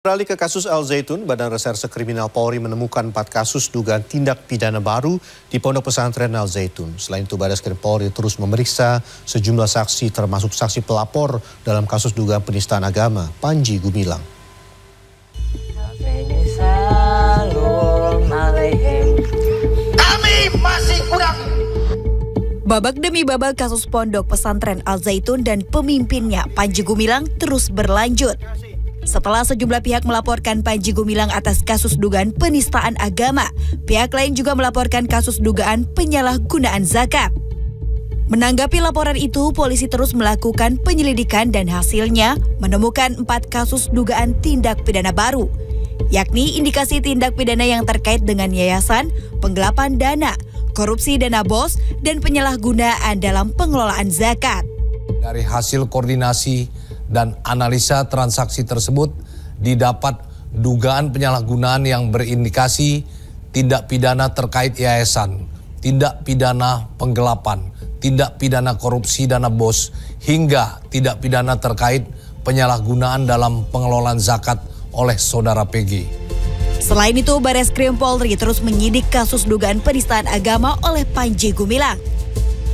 Beralih ke kasus Al Zaitun, Badan Reserse Kriminal Polri menemukan 4 kasus dugaan tindak pidana baru di Pondok Pesantren Al Zaitun. Selain itu, Barreskrim Polri terus memeriksa sejumlah saksi termasuk saksi pelapor dalam kasus dugaan penistaan agama, Panji Gumilang. Kami masih kurang. Babak demi babak kasus Pondok Pesantren Al Zaitun dan pemimpinnya Panji Gumilang terus berlanjut. Setelah sejumlah pihak melaporkan Panji Gumilang atas kasus dugaan penistaan agama, pihak lain juga melaporkan kasus dugaan penyalahgunaan zakat. Menanggapi laporan itu, polisi terus melakukan penyelidikan dan hasilnya menemukan 4 kasus dugaan tindak pidana baru, yakni indikasi tindak pidana yang terkait dengan yayasan, penggelapan dana, korupsi dana BOS, dan penyalahgunaan dalam pengelolaan zakat. Dari hasil koordinasi dan analisa transaksi tersebut didapat dugaan penyalahgunaan yang berindikasi tindak pidana terkait yayasan, tindak pidana penggelapan, tindak pidana korupsi dana BOS, hingga tindak pidana terkait penyalahgunaan dalam pengelolaan zakat oleh saudara PG. Selain itu, Barreskrim Polri terus menyidik kasus dugaan penistaan agama oleh Panji Gumilang.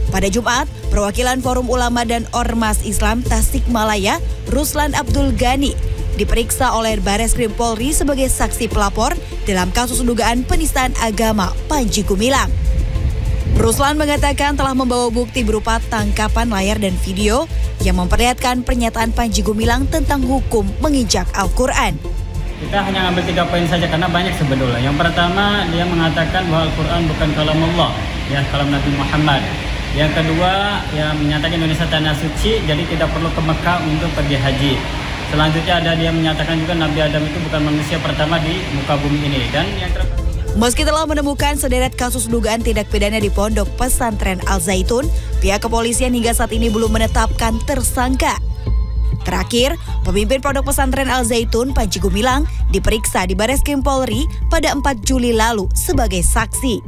Pada Jumat, perwakilan Forum Ulama dan Ormas Islam Tasikmalaya, Ruslan Abdul Ghani, diperiksa oleh Barreskrim Polri sebagai saksi pelapor dalam kasus dugaan penistaan agama Panji Gumilang. Ruslan mengatakan telah membawa bukti berupa tangkapan layar dan video yang memperlihatkan pernyataan Panji Gumilang tentang hukum menginjak Al-Quran. Kita hanya ambil 3 poin saja karena banyak sebetulnya. Yang pertama, dia mengatakan bahwa Al-Quran bukan kalam Allah, ya kalam Nabi Muhammad. Yang kedua, yang menyatakan Indonesia tanah suci, jadi tidak perlu ke Mekah untuk pergi haji. Selanjutnya ada dia menyatakan juga Nabi Adam itu bukan manusia pertama di muka bumi ini. Dan yang meski telah menemukan sederet kasus dugaan tindak pidana di Pondok Pesantren Al Zaitun, pihak kepolisian hingga saat ini belum menetapkan tersangka. Terakhir, pemimpin Pondok Pesantren Al Zaitun, Panji Gumilang, diperiksa di Barreskrim Polri pada 4 Juli lalu sebagai saksi.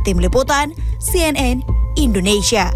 Tim Liputan, CNN Indonesia.